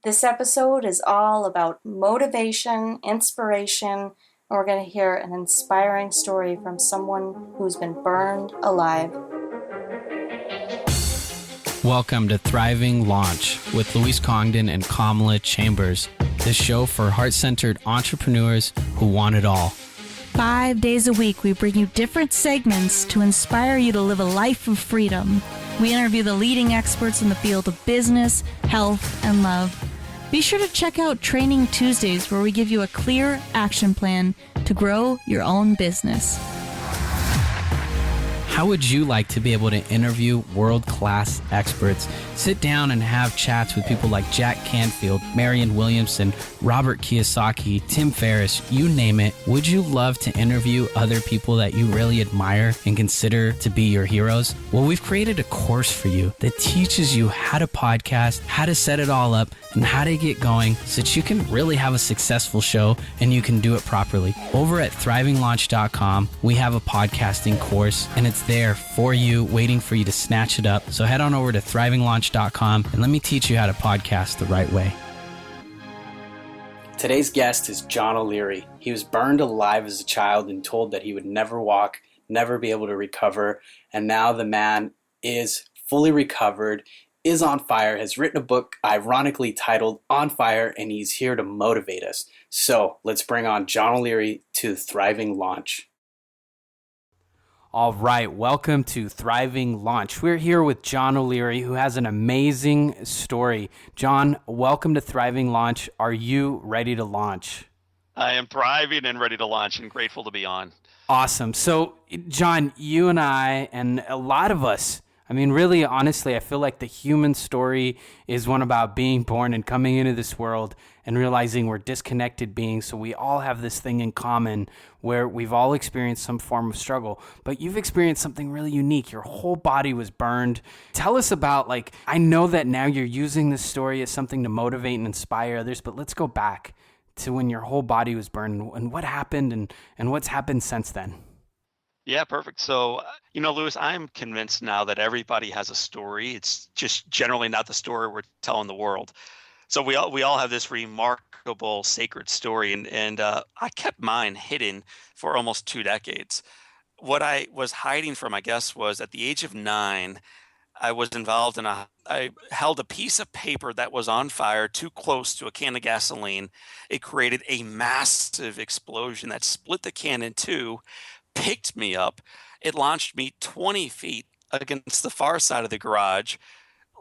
This episode is all about motivation, inspiration, and we're going to hear an inspiring story from someone who's been burned alive. Welcome to Thriving Launch with Louise Congdon and Kamala Chambers, the show for heart-centered entrepreneurs who want it all. 5 days a week, we bring you different segments to inspire you to live a life of freedom. We interview the leading experts in the field of business, health, and love. Be sure to check out Training Tuesdays, where we give you a clear action plan to grow your own business. How would you like to be able to interview world-class experts, sit down and have chats with people like Jack Canfield, Marianne Williamson, Robert Kiyosaki, Tim Ferriss, you name it? Would you love to interview other people that you really admire and consider to be your heroes? Well, we've created a course for you that teaches you how to podcast, how to set it all up, and how to get going so that you can really have a successful show and you can do it properly. Over at thrivinglaunch.com, we have a podcasting course, and it's there for you, waiting for you to snatch it up. So head on over to thrivinglaunch.com and let me teach you how to podcast the right way. Today's guest is John O'Leary. He was burned alive as a child and told that he would never walk, never be able to recover, and now the man is fully recovered, is on fire, has written a book ironically titled On Fire, and he's here to motivate us. So let's bring on John O'Leary to Thriving Launch. All right, welcome to Thriving Launch. We're here with John O'Leary, who has an amazing story. John, welcome to Thriving Launch. Are you ready to launch? I am thriving and ready to launch and grateful to be on. Awesome. So, John, you and I and a lot of us, really, honestly, I feel like the human story is one about being born and coming into this world and realizing we're disconnected beings. So we all have this thing in common where we've all experienced some form of struggle, but you've experienced something really unique. Your whole body was burned. Tell us about, I know that now you're using this story as something to motivate and inspire others, but let's go back to when your whole body was burned and what happened and what's happened since then. Yeah, perfect. So, Louis, I'm convinced now that everybody has a story. It's just generally not the story we're telling the world. So we all have this remarkable sacred story, and I kept mine hidden for almost 2 decades. What I was hiding from, I guess, was at the age of 9, I was involved I held a piece of paper that was on fire too close to a can of gasoline. It created a massive explosion that split the can in two, picked me up. It launched me 20 feet against the far side of the garage,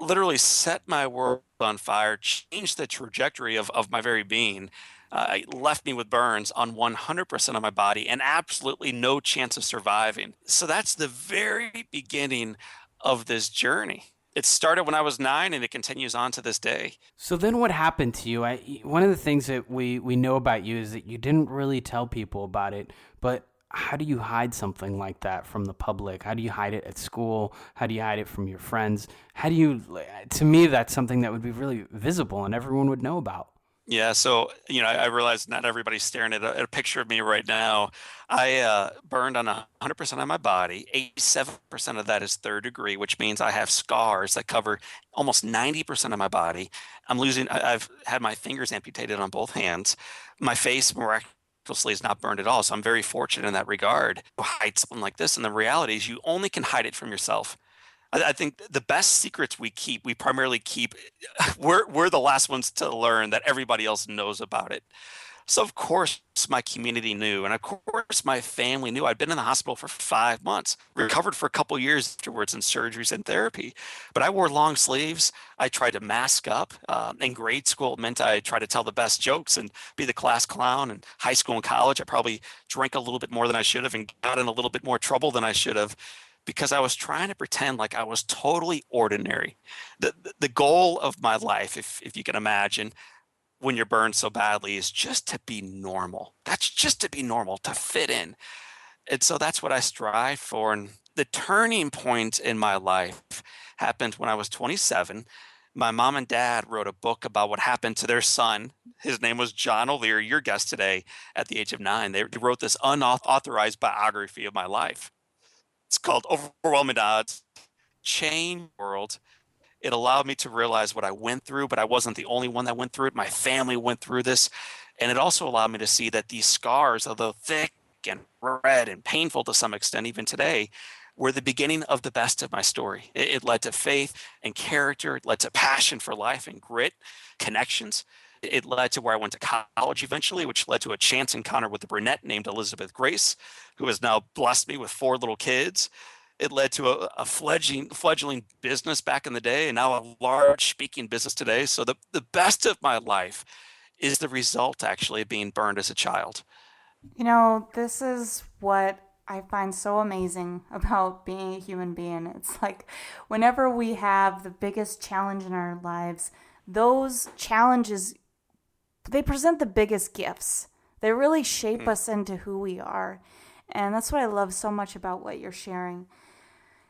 literally set my world on fire, changed the trajectory of my very being. It left me with burns on 100% of my body and absolutely no chance of surviving. So that's the very beginning of this journey. It started when I was 9 and it continues on to this day. So then what happened to you? One of the things that we know about you is that you didn't really tell people about it, but how do you hide something like that from the public? How do you hide it at school? How do you hide it from your friends? To me, that's something that would be really visible and everyone would know about. Yeah, so, I realize not everybody's staring at a picture of me right now. I burned on 100% of my body. 87% of that is third degree, which means I have scars that cover almost 90% of my body. I've had my fingers amputated on both hands. My face miraculously is not burned at all, so I'm very fortunate in that regard to hide something like this. And the reality is you only can hide it from yourself. I think the best secrets we primarily keep, we're the last ones to learn that everybody else knows about it. So of course my community knew, and of course my family knew. I'd been in the hospital for 5 months, recovered for a couple of years afterwards in surgeries and therapy, but I wore long sleeves. I tried to mask up. In grade school, it meant I tried to tell the best jokes and be the class clown. In high school and college, I probably drank a little bit more than I should have and got in a little bit more trouble than I should have, because I was trying to pretend like I was totally ordinary. The goal of my life, if you can imagine, when you're burned so badly, is just to be normal. That's just to be normal, to fit in. And so that's what I strive for. And the turning point in my life happened when I was 27. My mom and dad wrote a book about what happened to their son. His name was John O'Leary, your guest today, at the age of 9. They wrote this unauthorized biography of my life. It's called Overwhelming Odds, Change World. It allowed me to realize what I went through, but I wasn't the only one that went through it. My family went through this. And it also allowed me to see that these scars, although thick and red and painful to some extent, even today, were the beginning of the best of my story. It led to faith and character. It led to passion for life and grit, connections. It led to where I went to college eventually, which led to a chance encounter with a brunette named Elizabeth Grace, who has now blessed me with 4 little kids. It led to a fledgling business back in the day, and now a large speaking business today. So the best of my life is the result, actually, of being burned as a child. This is what I find so amazing about being a human being. It's like whenever we have the biggest challenge in our lives, those challenges, they present the biggest gifts. They really shape us into who we are. And that's what I love so much about what you're sharing.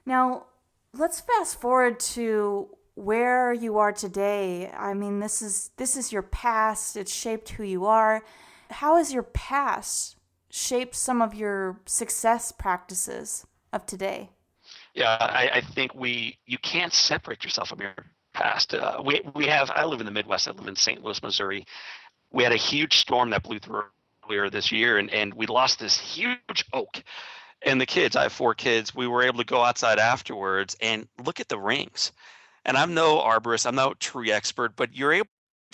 Now, let's fast forward to where you are today. I mean, this is your past. It's shaped who you are. How has your past shaped some of your success practices of today? Yeah, I think you can't separate yourself from your past. I live in the Midwest. I live in St. Louis, Missouri. We had a huge storm that blew through earlier this year, and we lost this huge oak. And the kids, I have 4 kids, we were able to go outside afterwards and look at the rings. And I'm no arborist, I'm no tree expert, but you're able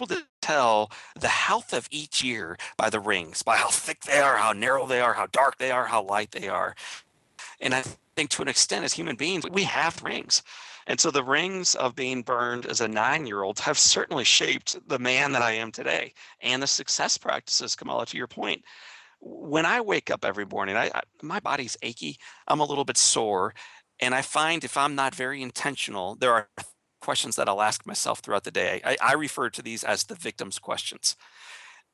to tell the health of each year by the rings, by how thick they are, how narrow they are, how dark they are, how light they are. And I think to an extent as human beings, we have rings. And so the rings of being burned as a 9-year-old have certainly shaped the man that I am today, and the success practices, Kamala, to your point. When I wake up every morning, my body's achy. I'm a little bit sore. And I find if I'm not very intentional, there are questions that I'll ask myself throughout the day. I refer to these as the victim's questions.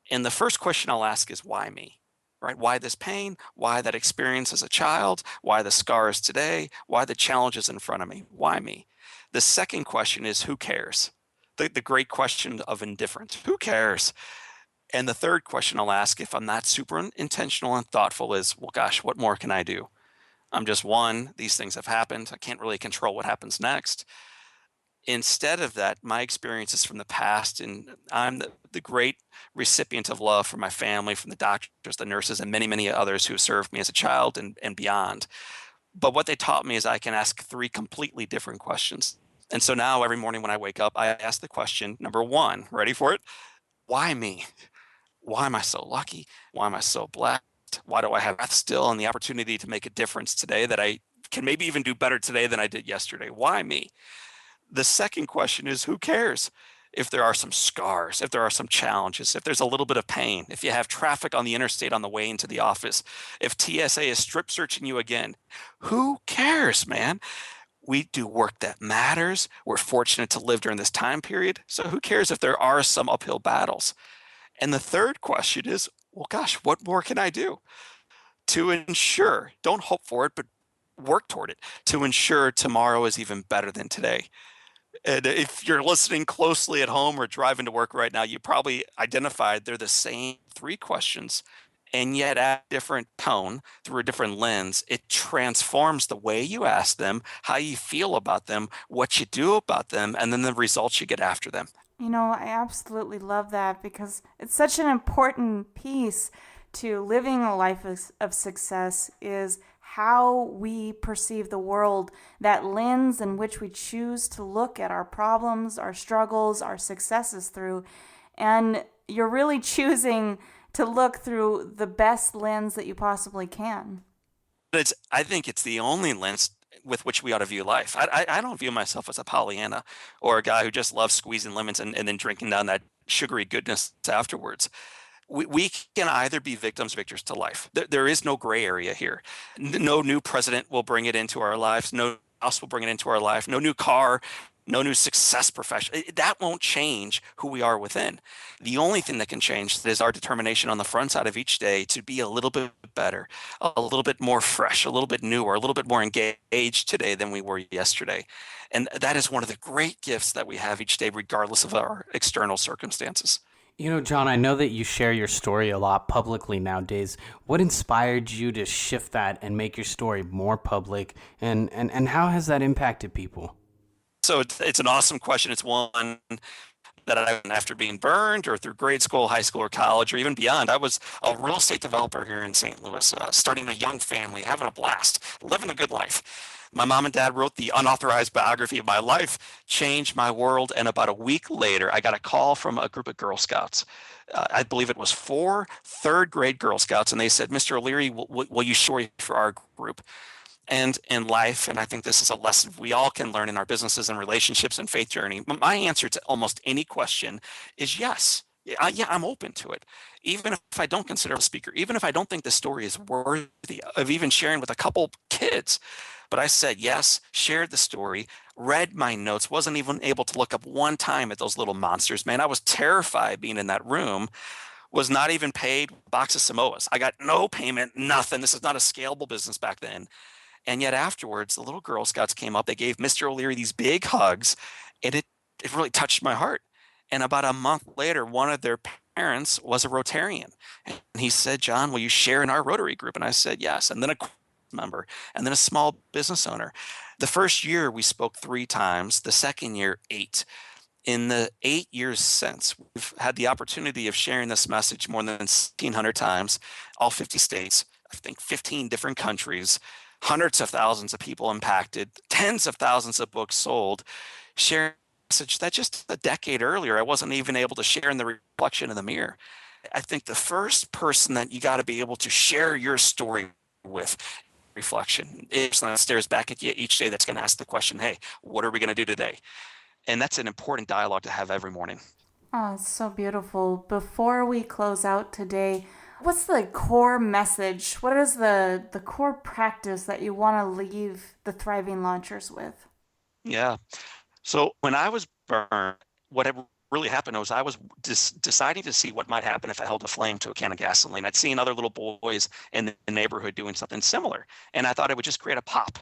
And the first question I'll ask is, why me? Right? Why this pain? Why that experience as a child? Why the scars today? Why the challenges in front of me? Why me? The second question is, who cares? The great question of indifference. Who cares? And the third question I'll ask, if I'm not super intentional and thoughtful, is, well, gosh, what more can I do? I'm just one. These things have happened. I can't really control what happens next. Instead of that, my experiences from the past, and I'm the great recipient of love from my family, from the doctors, the nurses, and many, many others who have served me as a child and beyond. But what they taught me is I can ask 3 completely different questions. And so now every morning when I wake up, I ask the question, number 1, ready for it? Why me? Why am I so lucky? Why am I so blessed? Why do I have breath still and the opportunity to make a difference today, that I can maybe even do better today than I did yesterday? Why me? The second question is, who cares? If there are some scars, if there are some challenges, if there's a little bit of pain, if you have traffic on the interstate on the way into the office, if TSA is strip searching you again, who cares, man? We do work that matters. We're fortunate to live during this time period. So who cares if there are some uphill battles? And the third question is, well, gosh, what more can I do to ensure, don't hope for it, but work toward it, to ensure tomorrow is even better than today? And if you're listening closely at home or driving to work right now, you probably identified they're the same 3 questions, and yet at a different tone, through a different lens. It transforms the way you ask them, how you feel about them, what you do about them, and then the results you get after them. I absolutely love that, because it's such an important piece to living a life of success, is how we perceive the world, that lens in which we choose to look at our problems, our struggles, our successes through. And you're really choosing to look through the best lens that you possibly can. I think it's the only lens with which we ought to view life. I don't view myself as a Pollyanna or a guy who just loves squeezing lemons and then drinking down that sugary goodness afterwards. We can either be victors to life. There is no gray area here. No new president will bring it into our lives. No house will bring it into our life. No new car, no new success profession. That won't change who we are within. The only thing that can change is our determination on the front side of each day to be a little bit better, a little bit more fresh, a little bit newer, a little bit more engaged today than we were yesterday. And that is one of the great gifts that we have each day, regardless of our external circumstances. John, I know that you share your story a lot publicly nowadays. What inspired you to shift that and make your story more public? And how has that impacted people? So it's an awesome question. It's one that I, after being burned or through grade school, high school, or college, or even beyond, I was a real estate developer here in St. Louis, starting a young family, having a blast, living a good life. My mom and dad wrote the unauthorized biography of my life, changed my world, and about a week later, I got a call from a group of Girl Scouts. I believe it was 4 third-grade Girl Scouts, and they said, "Mr. O'Leary, will you story for our group?" And in life, and I think this is a lesson we all can learn in our businesses and relationships and faith journey, my answer to almost any question is yes. Yeah, I'm open to it. Even if I don't consider a speaker, even if I don't think the story is worthy of even sharing with a couple kids. But I said yes, shared the story, read my notes, wasn't even able to look up one time at those little monsters. Man, I was terrified being in that room, was not even paid a box of Samoas. I got no payment, nothing. This is not a scalable business back then. And yet afterwards, the little Girl Scouts came up. They gave Mr. O'Leary these big hugs, and it really touched my heart. And about a month later, one of their parents was a Rotarian. And he said, "John, will you share in our Rotary group?" And I said, yes. And then a member, and then a small business owner. The first year, we spoke 3 times. The second year, 8. In the 8 years since, we've had the opportunity of sharing this message more than 1,600 times, all 50 states, I think 15 different countries, hundreds of thousands of people impacted, tens of thousands of books sold, sharing a message that just a decade earlier I wasn't even able to share in the reflection in the mirror. I think the first person that you got to be able to share your story with, reflection, is that stares back at you each day, that's going to ask the question, "Hey, what are we going to do today?" And that's an important dialogue to have every morning. Oh, it's so beautiful. Before we close out today, what's the core message? What is the core practice that you want to leave the Thriving Launchers with? Yeah. So when I was burned, what really happened was I was deciding to see what might happen if I held a flame to a can of gasoline. I'd seen other little boys in the neighborhood doing something similar, and I thought it would just create a pop.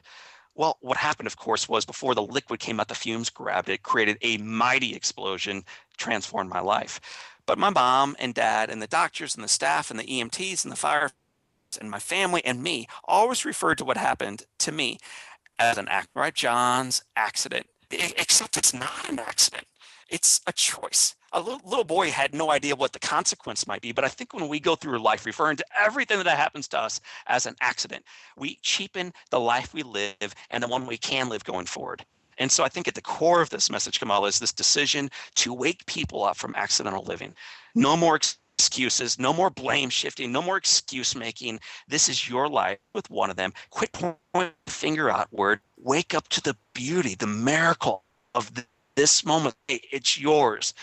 Well, what happened, of course, was before the liquid came out, the fumes grabbed it, created a mighty explosion, transformed my life. But my mom and dad and the doctors and the staff and the EMTs and the fire and my family and me always referred to what happened to me as an accident, right? John's accident. Except it's not an accident. It's a choice. A little boy had no idea what the consequence might be, but I think when we go through life referring to everything that happens to us as an accident, we cheapen the life we live and the one we can live going forward. And so I think at the core of this message, Kamala, is this decision to wake people up from accidental living. No more excuses, no more blame shifting, no more excuse making. This is your life with one of them. Quit pointing the finger outward. Wake up to the beauty, the miracle of this moment. It's yours.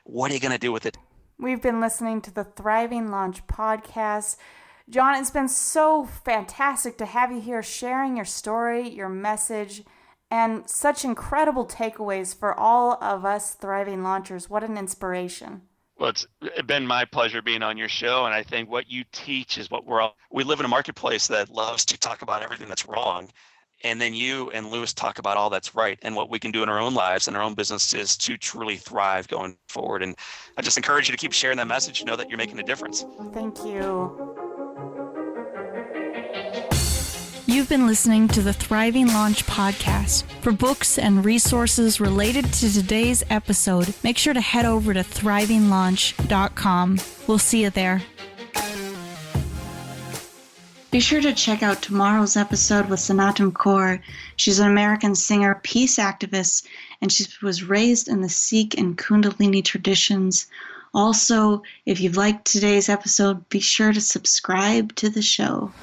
What are you going to do with it? We've been listening to the Thriving Launch podcast. John, it's been so fantastic to have you here sharing your story, your message, and such incredible takeaways for all of us Thriving Launchers. What an inspiration. Well, it's been my pleasure being on your show, and I think what you teach is what we live in a marketplace that loves to talk about everything that's wrong. And then you and Lewis talk about all that's right and what we can do in our own lives and our own businesses to truly thrive going forward. And I just encourage you to keep sharing that message. Know that you're making a difference. Thank you. You've been listening to the Thriving Launch podcast. For books and resources related to today's episode, make sure to head over to thrivinglaunch.com. We'll see you there. Be sure to check out tomorrow's episode with Sanatam Kaur. She's an American singer, peace activist, and she was raised in the Sikh and Kundalini traditions. Also, if you've liked today's episode, be sure to subscribe to the show.